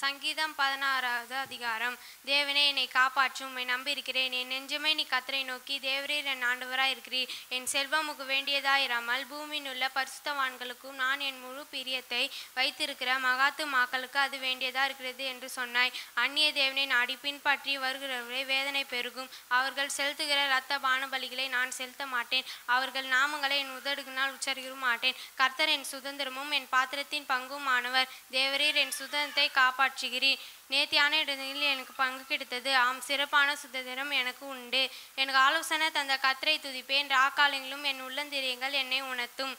சங்கீதம் 16வது அதிகாரம். தேவனே, என்னை காப்பாற்றும், உம்மை நம்பியிருக்கிறேன். என் நெஞ்சமே, நீ கர்த்தரை நோக்கி, தேவரீர் என் ஆண்டவராய் இருக்கிறீர். என் செல்வம் உமக்கு வேண்டியதாயிராமல் பூமியில் உள்ள பரிசுத்தவான்களுக்கும் நான் என் முழு பிரியத்தை வைத்திருக்கிற மகாத்து மாக்களுக்கு அது வேண்டியதா இருக்கிறது என்று சொன்னாய். அந்நிய தேவனை நாடி பின்பற்றி வருகிறவர்களை வேதனை பெருகும். அவர்கள் செலுத்துகிற இரத்த பான பலிகளை நான் செலுத்த மாட்டேன். அவர்கள் நாமங்களை என் உதடுகளினால் உச்சரிக்க மாட்டேன். கர்த்தர் என் சுதந்திரமும் என் பாத்திரத்தின் பங்குமானவர். தேவரீர் என் சுதந்திரத்தை காப்பாற்றுகிறீர். நேர்த்தியான இடங்களில் எனக்கு பங்கு கிடைத்தது. ஆம், சிறப்பான சுதந்திரம் எனக்கு உண்டு. எனக்கு ஆலோசனை தந்த கர்த்தரை துதிப்பேன். ராக்காலங்களும் என் உள்ளந்திரியங்கள் என்னை உணர்த்தும்.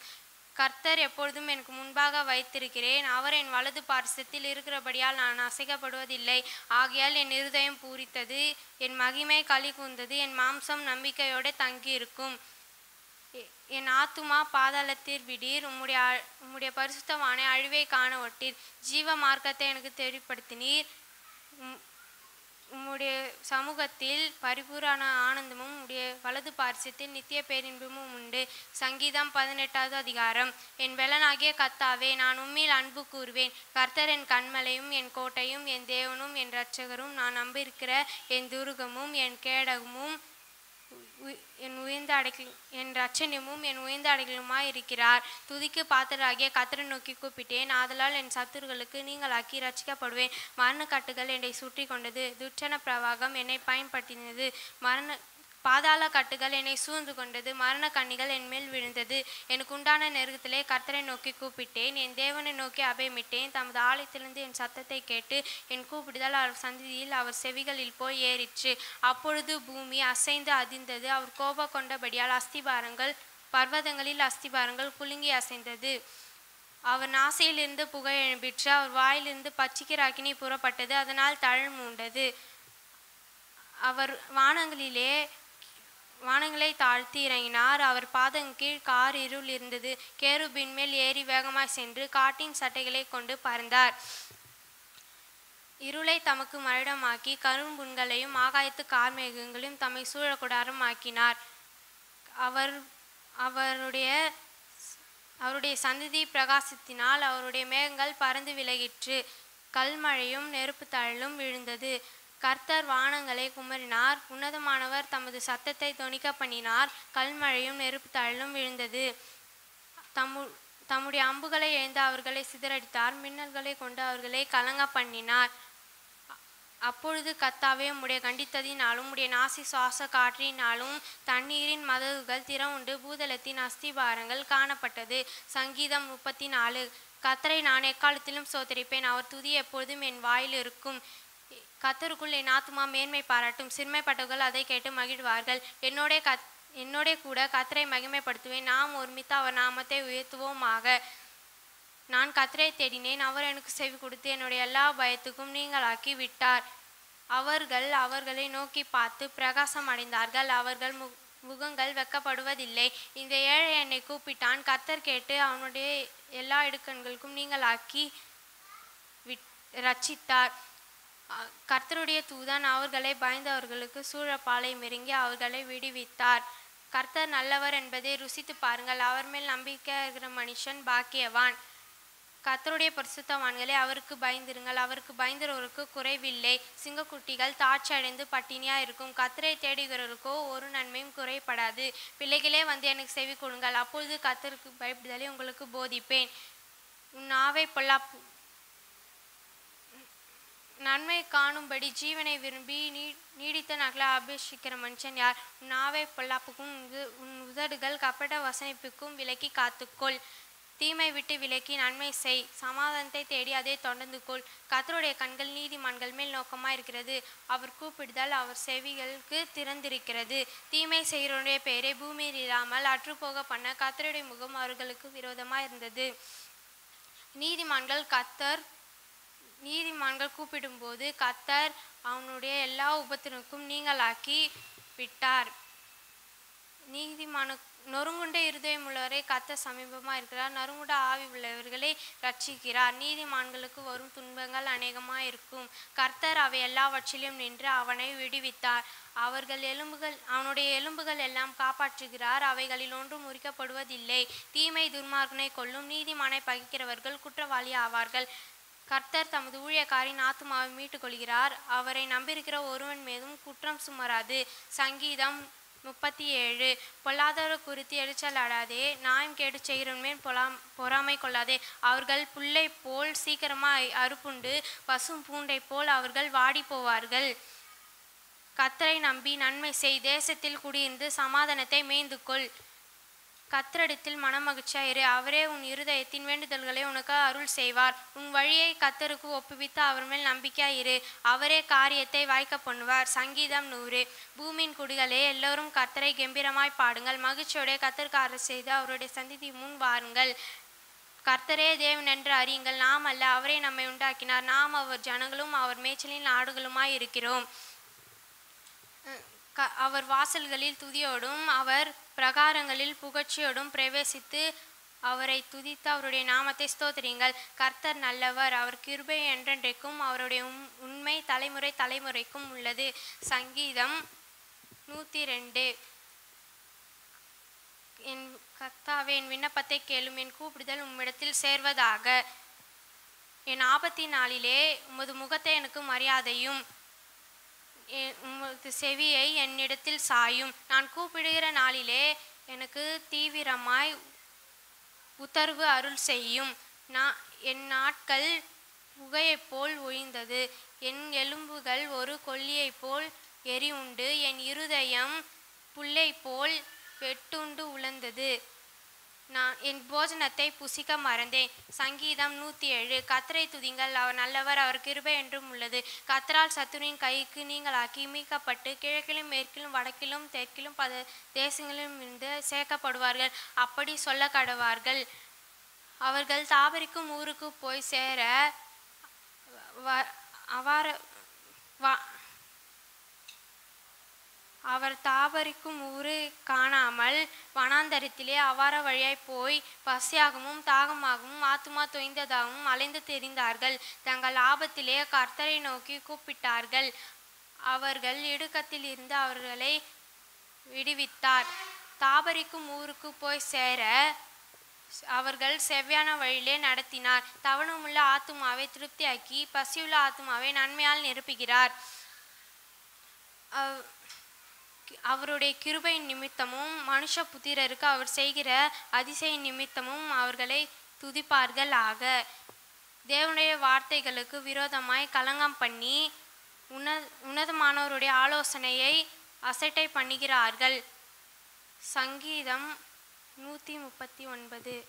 கர்த்தர் எப்பொழுதும் எனக்கு முன்பாக வைத்திருக்கிறேன். அவர் என் வலது பார்சத்தில் இருக்கிறபடியால் நான் அசைக்கப்படுவதில்லை. ஆகையால் என் இருதயம் பூரித்தது, என் மகிமை களி கூர்ந்தது, என் மாம்சம் நம்பிக்கையோடு தங்கியிருக்கும். என் ஆத்துமா பாதாளத்தில் விடீர். உம்முடைய பரிசுத்தவானை அழிவை காண ஒட்டீர். ஜீவ மார்க்கத்தை எனக்கு தெளிப்படுத்தினீர். உம்முடைய சமூகத்தில் பரிபூரண ஆனந்தமும் உடைய வலது பார்சத்தில் நித்திய பேரின்பமும் உண்டு. சங்கீதம் 18வது அதிகாரம். என் பெலனாகிய கர்த்தாவே, நான் உம்மில் அன்பு கூறுவேன். கர்த்தர் என் கண்மலையும் என் கோட்டையும் என் தேவனும் என் இரட்சகரும், நான் நம்பியிருக்கிற என் துருகமும் என் கேடகமும் என் இரட்சணியமும் என் உயர்ந்த அடைகளுமாய் இருக்கிறார். துதிக்கு பாத்திரராகிய கர்த்தரை நோக்கி கூப்பிட்டேன். ஆதலால் என் சத்துருக்களுக்கு நீங்களாக்கி ரட்சிக்கப்படுவேன். மரண கட்டுகள் என்னை சுற்றி கொண்டது. துர்ச்சன பிரவாகம் என்னை பயன்படுத்தினது. பாதாள கட்டுகள் என்னை சூழ்ந்து கொண்டது. மரண கண்ணிகள் என் மேல் விழுந்தது. எனக்கு உண்டான நெருக்கத்திலே கர்த்தரை நோக்கி கூப்பிட்டேன். என் தேவனை நோக்கி அபயமிட்டேன். தமது ஆலயத்திலிருந்து என் சத்தத்தை கேட்டு என் கூப்பிடுதல் அவர் சந்தியில் அவர் செவிகளில் போய் ஏறிற்று. அப்பொழுது பூமி அசைந்து அதிர்ந்தது. அவர் கோபம் கொண்டபடியால் அஸ்திபாரங்கள் பர்வதங்களில் அஸ்திபாரங்கள் குலுங்கி அசைந்தது. அவர் நாசையிலிருந்து புகை எழும்பிற்று. அவர் வாயிலிருந்து பச்சிக்கிற அக்கினி புறப்பட்டது. அதனால் தழல் மூண்டது. அவர் வானங்களை தாழ்த்தி இறங்கினார். அவர் பாதம் கீழ் கார் இருள் இருந்தது. கேருபின் மேல் ஏறி வேகமாய் சென்று காட்டின் சட்டைகளை கொண்டு பறந்தார். இருளை தமக்கு மறைடமாக்கி கரும்புண்களையும் ஆகாயத்து கார்மேகங்களையும் தம்மை சூழக்கூடாரம் ஆக்கினார். அவருடைய சந்ததி பிரகாசத்தினால் அவருடைய மேகங்கள் பறந்து விலகிற்று. கல்மழையும் நெருப்பு தழலும் விழுந்தது. கர்த்தர் வானங்களை குமரினார். உன்னதமானவர் தமது சத்தத்தை தொனிக்க பண்ணினார். கல்மழையும் நெருப்பு தழலும் விழுந்தது. தம்முடைய அம்புகளை எழுந்து அவர்களை சிதறடித்தார். மின்னல்களை கொண்டு அவர்களை கலங்க பண்ணினார். அப்பொழுது கர்த்தாவே, உம்முடைய கண்டித்ததினாலும் உம்முடைய நாசி சுவாச காற்றினாலும் தண்ணீரின் மதகுகள் திறவுண்டு பூதலத்தின் அஸ்திபாரங்கள் காணப்பட்டது. சங்கீதம் 34. கர்த்தரை நான் எக்காலத்திலும் சோதரிப்பேன். அவர் துதி எப்பொழுதும் என் வாயில் இருக்கும். கர்த்தருக்குள் என் ஆத்துமா மேன்மை பாராட்டும். சிறுமைப்பட்டவர்கள் அதை கேட்டு மகிழ்வார்கள். என்னோட கூட கர்த்தரை மகிமைப்படுத்துவேன். நாம் ஒருமித்து அவர் நாமத்தை உயர்த்துவோமாக. நான் கர்த்தரை தேடினேன். அவர் எனக்கு செவி கொடுத்து என்னுடைய எல்லா பயத்துக்கும் நீங்களாக்கி விட்டார். அவர்கள் அவர்களை நோக்கி பார்த்து பிரகாசம் அடைந்தார்கள். அவர்கள் முகங்கள் வெட்கப்படுவதில்லை. இந்த ஏழை என்னை கூப்பிட்டான். கர்த்தர் கேட்டு அவனுடைய எல்லா இடுக்கண்களுக்கும் நீங்களாக்கி ரட்சித்தார். கர்த்தருடைய தூதன் அவர்களை பயந்தவர்களுக்கு சூழப்பாலை மெருங்கி அவர்களை விடுவித்தார். கர்த்தர் நல்லவர் என்பதை ருசித்து பாருங்கள். அவர் மேல் நம்பிக்கை இருக்கிற மனுஷன் பாக்கியவான். கர்த்தருடைய பரிசுத்தவான்களை அவருக்கு பயந்திருங்கள். அவருக்கு பயந்தவருக்கு குறைவில்லை. சிங்கக்குட்டிகள் தாட்சி அடைந்து பட்டினியா இருக்கும். கர்த்தரை தேடுகிறவருக்கோ ஒரு நன்மையும் குறைப்படாது. பிள்ளைகளே, வந்து எனக்கு செவி கொடுங்கள். அப்பொழுது கர்த்தருக்கு பயப்படுதலை உங்களுக்கு போதிப்பேன். உன் நாவை நன்மை காணும்படி ஜீவனை விரும்பி நீடித்த நகலை அபேட்சிக்கிற மனுஷன் யார்? உன் நாவை பொல்லாப்புக்கும் உன் உதடுகள் கப்பட வசனிப்புக்கும் விலக்கி காத்துக்கொள். தீமை விட்டு விலக்கி நன்மை செய். சமாதானத்தை தேடி அதை தொடர்ந்து கொள். கர்த்தருடைய கண்கள் நீதிமான்கள் மேல் நோக்கமாக இருக்கிறது. அவர் கூப்பிடுதல் அவர் செவிகளுக்கு திறந்திருக்கிறது. தீமை செய்கிறவருடைய பெயரை பூமியில் இல்லாமல் அற்றுப்போக பண்ண கர்த்தருடைய முகம் அவர்களுக்கு விரோதமாக இருந்தது. நீதிமான்கள் கூப்பிடும்போது கர்த்தர் அவனுடைய எல்லா உபத்திரனுக்கும் நீங்களாக்கி விட்டார். நொறுங்குண்ட இருதயம் உள்ளவரை கர்த்தர் சமீபமாக இருக்கிறார். நறுங்குண்ட ஆவி உள்ளவர்களை ரட்சிக்கிறார். நீதிமான்களுக்கு வரும் துன்பங்கள் அநேகமாக இருக்கும். கர்த்தர் அவை எல்லாவற்றிலும் நின்று அவனை விடுவித்தார். அவனுடைய எலும்புகள் எல்லாம் காப்பாற்றுகிறார். அவைகளில் ஒன்றும் முறிக்கப்படுவதில்லை. தீமை துன்மார்க்கனை கொல்லும். நீதிமானை பகைக்கிறவர்கள் குற்றவாளி ஆவார்கள். கர்த்தர் தமது ஊழியக்காரின் ஆத்துமாவை மீட்டுக் கொள்கிறார். அவரை நம்பியிருக்கிற ஒருவன் மீதும் குற்றம் சுமராது. சங்கீதம் 37. பொல்லாதவரை குறித்து எரிச்சலாடாதே, நியாயம் கேடு செய்கிறவன் மேல் பொறாமை கொள்ளாதே. அவர்கள் புல்லை போல் சீக்கிரமாக அறுப்புண்டு பசும் பூண்டை போல் அவர்கள் வாடி போவார்கள். கர்த்தரை நம்பி நன்மை செய், தேசத்தில் குடியிருந்து சமாதானத்தை மேய்ந்து கொள். கர்த்தரிடத்தில் மனமகிழ்ச்சியாயிரு, அவரே உன் இருதயத்தின் வேண்டுதல்களை உனக்கு அருள் செய்வார். உன் வழியை கர்த்தருக்கு ஒப்புவித்து அவர் மேல் நம்பிக்கையாயிரு, அவரே காரியத்தை வாய்க்க பண்ணுவார். சங்கீதம் 100. பூமியின் குடிகளே, எல்லோரும் கர்த்தரை கம்பீரமாய் பாடுங்கள், மகிழ்ச்சியோட கர்த்தருக்கு அரசு செய்து அவருடைய சந்நிதி முன் வாருங்கள். கர்த்தரே தேவன் என்று அறியுங்கள், நாம் அல்ல, அவரே நம்மை உண்டாக்கினார், நாம் அவர் ஜனங்களும் அவர் மேய்ச்சலின் ஆடுகளுமாய் இருக்கிறோம். அவர் வாசல்களில் துதியோடும் அவர் பிரகாரங்களில் புகழ்ச்சியோடும் பிரவேசித்து அவரை துதித்து அவருடைய நாமத்தை ஸ்தோத்திரியுங்கள். கர்த்தர் நல்லவர், அவர் கிருபை என்றென்றைக்கும், அவருடைய உண்மை தலைமுறை தலைமுறைக்கும் உள்ளது. சங்கீதம் 102. என் கர்த்தாவே, என் விண்ணப்பத்தை கேளும், என் கூப்பிடுதல் உம்மிடத்தில் சேர்வதாக. என் ஆபத்தின் நாளிலே உமது முகத்தை எனக்கு மரியாதையும் உமது செவியை என்னிடத்தில் சாயும். நான் கூப்பிடுகிற நாளிலே எனக்கு தீவிரமாய் உத்தரவு அருள் செய்யும். என் நாட்கள் புகையைப் போல் ஒழிந்தது, என் எலும்புகள் ஒரு கொல்லியைப் போல் எரியுண்டு, என் இருதயம் புல்லை போல் வெட்டுண்டு உலர்ந்தது. நான் என் போஜனத்தை புசிக்க மறந்தேன். சங்கீதம் 107. கர்த்தரை துதிங்கள், அவர் நல்லவர், அவர் கிருபை என்றும் உள்ளது. கர்த்தரால் சத்துருவின் கைக்கு நீங்களாக்கி மீட்கப்பட்டு கிழக்கிலும் மேற்கிலும் வடக்கிலும் தெற்கிலும் தேசங்களிலும் இருந்து சேர்க்கப்படுவார்கள். அப்படி சொல்ல கடவார்கள். அவர்கள் தாபரிக்கும் ஊருக்கு போய் சேர அவர் தாபரிக்கும் ஊரு காணாமல் வனாந்தரத்திலே அவார வழியாய் போய் பசியாகவும் தாகமாகவும் ஆத்துமா தொய்ந்ததாகவும் அலைந்து தெரிந்தார்கள். தங்கள் ஆபத்திலே கர்த்தரை நோக்கி கூப்பிட்டார்கள். அவர்கள் இடுக்கத்தில் இருந்து அவர்களை விடுவித்தார். தாபரிக்கும் ஊருக்கு போய் சேர அவர்கள் செவ்வான வழியிலே நடத்தினார். தவணமுள்ள ஆத்துமாவை திருப்தியாக்கி பசியுள்ள ஆத்துமாவை நன்மையால் நிரப்புகிறார். அவருடைய கிருபை நிமித்தமும் மனுஷ புத்திரருக்கு அவர் செய்கிற அதிசய நிமித்தமும் அவர்களை துதிப்பார்கள் ஆக. தேவனுடைய வார்த்தைகளுக்கு விரோதமாய் கலங்கம் பண்ணி உன்னதமானவருடைய ஆலோசனையை அசட்டை பண்ணுகிறார்கள். சங்கீதம் 139.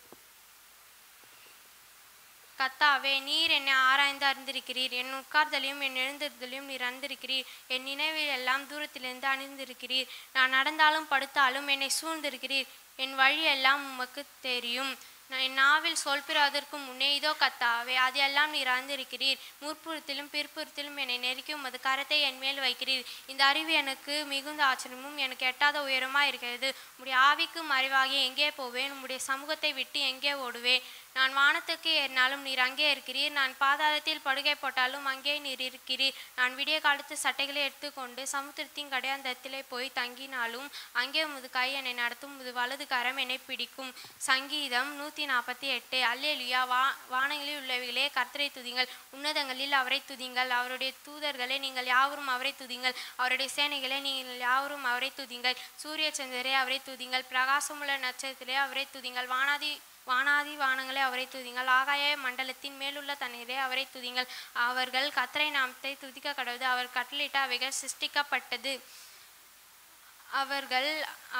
கர்த்தாவே, நீர் என்னை ஆராய்ந்து அறிந்திருக்கிறீர், என் உட்கார்தலையும் என் எழுந்திருந்தலையும் நீர் அறிந்திருக்கிறீர். என் நினைவில் எல்லாம் தூரத்திலிருந்து அணிந்திருக்கிறீர். நான் நடந்தாலும் படுத்தாலும் என்னை சூழ்ந்திருக்கிறீர். என் வழியெல்லாம் உமக்கு தெரியும். என் நாவில் சொல்பிறதற்கு முன்னே இதோ கர்த்தாவே, அதையெல்லாம் நீர் அறிந்திருக்கிறீர். முற்புறத்திலும் பிற்புறத்திலும் என்னை நெருக்கி உமது கரத்தை என் மேல் வைக்கிறீர். இந்த அறிவு எனக்கு மிகுந்த ஆச்சரியமும் எனக்கு எட்டாத உயரமாக இருக்கிறது. உம்முடைய ஆவிக்கு மறைவாகி எங்கே போவேன்? உம்முடைய சமூகத்தை விட்டு எங்கே ஓடுவேன்? நான் வானத்துக்கு ஏறினாலும் நீர் அங்கே இருக்கிறீர். நான் பாதாளத்தில் படுகை போட்டாலும் அங்கே நீர் இருக்கிறீர். நான் விடிய காலத்து சட்டைகளை எடுத்துக்கொண்டு சமுத்திரத்தின் கடையாந்தத்திலே போய் தங்கினாலும் அங்கே உமது கை என்னை நடத்தும், உமது வலது கரம் என்னை பிடிக்கும். சங்கீதம் 148. அல்லேலூயா. வானங்களில் உள்ளவைகளே கர்த்தரை துதிங்கள், உன்னதங்களில் அவரை துதிங்கள். அவருடைய தூதர்களே நீங்கள் யாவரும் அவரை துதிங்கள். அவருடைய சேனைகளே நீங்கள் யாவரும் அவரை துதிங்கள். சூரிய சந்திரரே அவரை துதிங்கள். பிரகாசமுள்ள நட்சத்திரே அவரை துதிங்கள். வானாதி வானங்களே அவரை துதிங்கள். ஆகாய மண்டலத்தின் மேலுள்ள தண்ணீரே அவரை துதிங்கள். அவர்கள் கர்த்தரை நாமத்தை துதிக்க கடவுது. அவர் கட்டளையிட்ட அவைகள் சிருஷ்டிக்கப்பட்டது.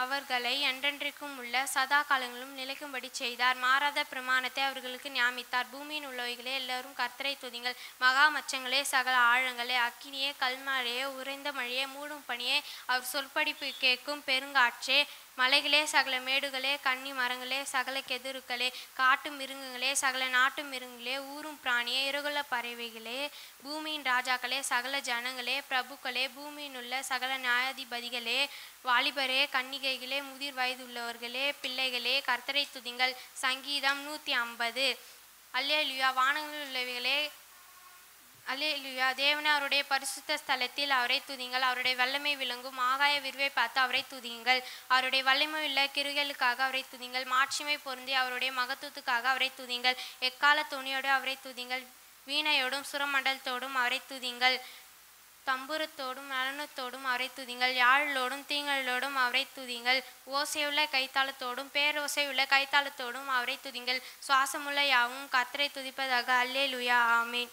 அவர்களை என்றென்றைக்கும் உள்ள சதா காலங்களும் நிலைக்கும்படி செய்தார். மாறாத பிரமாணத்தை அவர்களுக்கு நியமித்தார். பூமியின் உள்ளவைகளே எல்லாரும் கர்த்தரை துதிங்கள். மகா மச்சங்களே, சகல ஆழங்களே, அக்கினியே, கல்மழையே, உறைந்த மழையே, மூடும் பனியே, அவர் சொற்படிப்பு கேட்கும் பெருங்காற்றே, மலைகளே, சகல மேடுகளே, கன்னி மரங்களே, சகல கெதுருக்களே, காட்டு மிருகங்களே, சகல நாட்டு மிருகங்களே, ஊரும் பிராணியே, இறகுள்ள பறவைகளே, பூமியின் ராஜாக்களே, சகல ஜனங்களே, பிரபுக்களே, பூமியின் உள்ள சகல நியாயாதிபதிகளே, வாலிபரே, கன்னிகைகளே, முதிர் வயதுள்ளவர்களே, பிள்ளைகளே, கர்த்தரை துதிங்கள். சங்கீதம் 150. அல்லேலூயா. வானங்களில் உள்ளவைகளே அல்லேலூயா. தேவனே, அவருடைய பரிசுத்த ஸ்தலத்தில் அவரை துதிங்கள். அவருடைய வல்லமை விளங்கும் ஆகாய விரிவை பார்த்து அவரை துதிங்கள். அவருடைய வல்லமை உள்ள கிருகைகளுக்காக அவரை துதிங்கள். மாட்சிமை பொருந்தி அவருடைய மகத்துவத்துக்காக அவரை துதிங்கள். எக்கால துணியோடு அவரை துதிங்கள். வீணையோடும் சுரமண்டலத்தோடும் அவரை துதிங்கள். தம்புரத்தோடும் நலனத்தோடும் அவரை துதிங்கள். யாழலோடும் தீங்களோடும் அவரை துதிங்கள். ஓசையுள்ள கைத்தாளத்தோடும் பேரோசையுள்ள கைத்தாளத்தோடும் அவரை துதிங்கள். சுவாசமுள்ள யாவும் கர்த்தரை துதிப்பதாக. அல்லேலூயா, ஆமேன்.